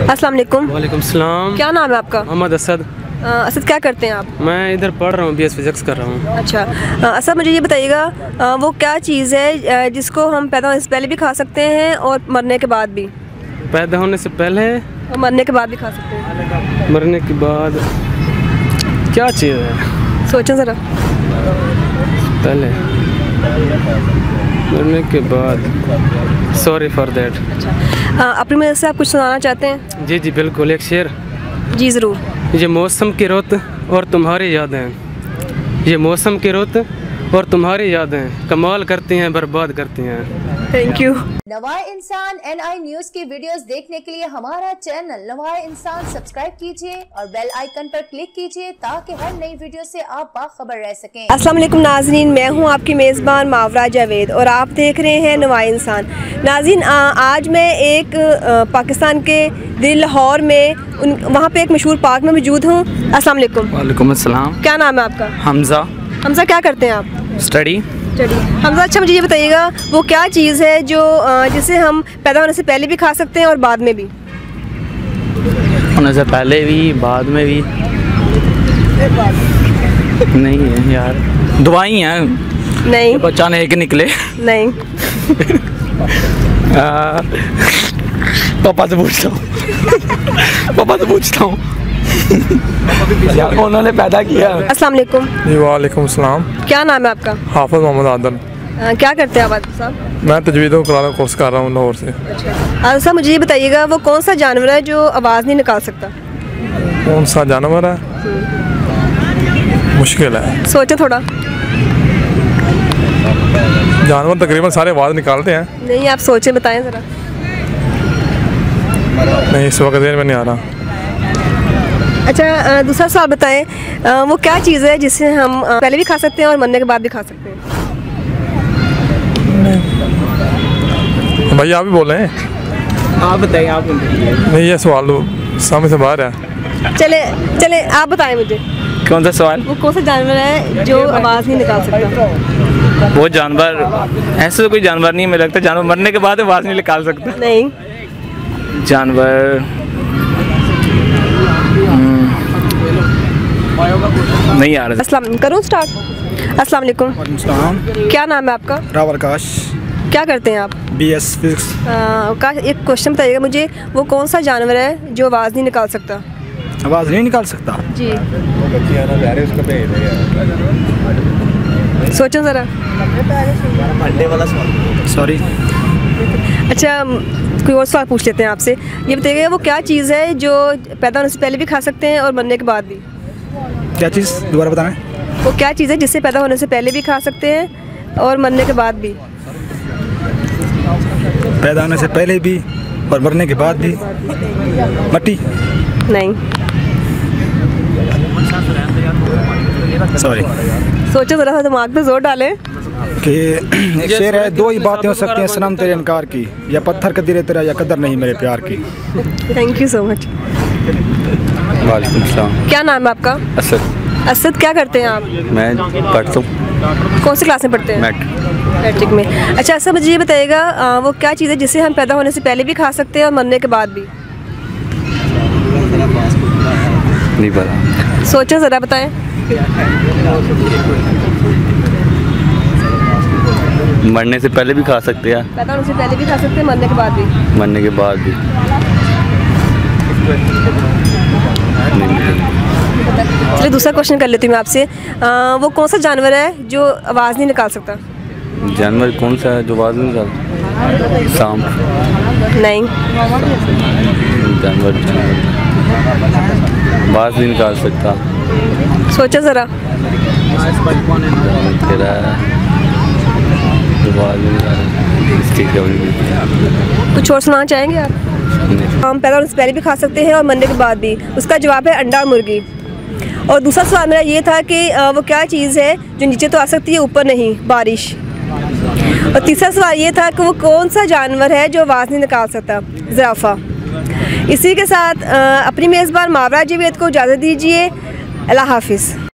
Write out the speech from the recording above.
अस्सलाम वालेकुम। वालेकुम सलाम। क्या नाम है आपका? मोहम्मद असद। असद, क्या करते हैं आप? मैं इधर पढ़ रहा हूँ, BS फिजिक्स कर रहा हूँ। अच्छा असद, मुझे ये बताइएगा वो क्या चीज़ है जिसको हम पैदा होने से पहले भी खा सकते हैं और मरने के बाद भी? पैदा होने से पहले और मरने के बाद भी खा सकते हैं। मरने के बाद क्या चीज़ है? सोचें ज़रा। पहले मरने के बाद, सॉरी फॉर दैट। अच्छा, अपनी मदद से आप कुछ सुनाना चाहते हैं? जी जी बिल्कुल, एक शेर। जी ज़रूर। ये मौसम की रुत और तुम्हारी यादें, ये मौसम की रुत और तुम्हारी यादें कमाल करती हैं, बर्बाद करती हैं। Thank you. नवाए इंसान NI न्यूज की वीडियोस देखने के लिए हमारा चैनल नवाए इंसान सब्सक्राइब कीजिए और बेल आइकन पर क्लिक कीजिए ताकि हर नई वीडियो से आप बाखबर रह सकें। अस्सलाम वालेकुम नाज़रीन, मैं हूं आपकी मेज़बान मावरा जावेद और आप देख रहे हैं नवाए इंसान। नाज़रीन, आज मैं एक पाकिस्तान के दिल लाहौर में वहाँ पे एक मशहूर पार्क में मौजूद हूँ। अस्सलाम वालेकुम। वालेकुम अस्सलाम। क्या नाम है आपका? हमज़ा। हमज़ा, क्या करते हैं आप? स्टडी। हमज़ा, अच्छा मुझे ये बताइएगा वो क्या चीज़ है जो जिसे हम पैदा होने से पहले भी खा सकते हैं और बाद में भी? होने से पहले भी, बाद में भी नहीं है यार, दवाई हैं। नहीं। बच्चा नहीं के निकले। नहीं। पापा से पूछता हूँ। पापा से पूछता हूँ। यार उन्होंने पैदा किया। अस्सलाम वालेकुम। जी वालेकुम सलाम। क्या नाम है आपका? हाफिज़ मोहम्मद आदल। क्या करते हैं आप आदिल साहब? मैं तजवीद कुरान कोर्स कर रहा हूँ लाहौर से। आदिल साहब, मुझे ये बताइएगा वो कौन सा जानवर है जो आवाज़ नहीं निकाल सकता? कौन सा जानवर है? मुश्किल है, सोचो थोड़ा। जानवर तकरीबन सारे आवाज़ निकालते हैं। नहीं, आप सोचें, बताएं ज़रा। नहीं, इस वक्त देर में नहीं आ रहा। अच्छा, दूसरा सवाल बताएं वो क्या चीज़ है जिसे हम पहले भी खा सकते हैं और मरने के बाद भी खा सकते हैं? भैया आप भी बोल रहे हैं। आप बताइए, आप नहीं, ये सवाल समझ से बाहर है। चले आप बताएं मुझे। कौन सा सवाल? वो कौन सा जानवर है जो आवाज़ नहीं निकाल सकता? वो जानवर, ऐसे तो कोई जानवर नहीं है, मुझे लगता है जानवर मरने के बाद आवाज़ नहीं निकाल सकता। नहीं। जानवर नहीं आ रहा। अस्सलाम, करूँ स्टार्ट? अस्सलाम वालेकुम। क्या नाम है आपका? रावल आकाश। क्या करते हैं आप? BS physics. का एक क्वेश्चन बताइएगा मुझे, वो कौन सा जानवर है जो आवाज़ नहीं निकाल सकता? आवाज़ नहीं निकाल सकता? जी। सोचो ज़रा। सॉरी। अच्छा, कोई और सवाल पूछ लेते हैं आपसे। ये बताइएगा वो क्या चीज़ है जो पैदा होने से पहले भी खा सकते हैं और मरने के बाद भी? क्या चीज़ दोबारा बताएं? वो क्या चीज़ है जिससे पैदा होने से पहले भी खा सकते हैं और मरने के बाद भी? पैदा होने से पहले भी और मरने के बाद भी? मट्टी? नहीं। सॉरी। सोचो ज़रा सा, दिमाग पे जोर डालें। कि एक शेर है, दो ही बातें हो सकती हैं सनम तेरे इनकार की, या पत्थर कदीरे तेरा या कदर नहीं मेरे प्यार की। Thank you so much. वालेकुम सलाम। क्या नाम है आपका? असद। असद, क्या करते हैं आप? मैं पढ़ता हूँ। कौन सी क्लास में पढ़ते हैं? मैट्रिक में। अच्छा असद, मुझे ये बताइएगा वो क्या चीज़ है जिसे हम पैदा होने से पहले भी खा सकते हैं और मरने के बाद भी? नहीं पता। सोचो ज़रा, बताएं। मरने से पहले भी खा सकते हैं, पैदा होने से पहले भी खा सकते हैं, मरने के बाद भी? मरने के बाद भी। चलिए दूसरा क्वेश्चन कर लेती हूँ मैं आपसे। वो कौन सा जानवर है जो आवाज़ नहीं निकाल सकता? जानवर कौन सा है जो आवाज़ नहीं निकालता? सांप। नहीं। जानवर आवाज़ नहीं निकाल सकता। सोचो ज़रा। तेरा कुछ और सुनाना चाहेंगे आप? हम पैदा होने से पहले भी खा सकते हैं और मरने के बाद भी। उसका जवाब है अंडा और मुर्गी। और दूसरा सवाल मेरा ये था कि वो क्या चीज़ है जो नीचे तो आ सकती है ऊपर नहीं? बारिश। और तीसरा सवाल ये था कि वो कौन सा जानवर है जो आवाज़ नहीं निकाल सकता? ज़राफ़ा। इसी के साथ अपनी मेज़बान मावरा जावेद को इजाज़त दीजिए। अल्लाह हाफिज़।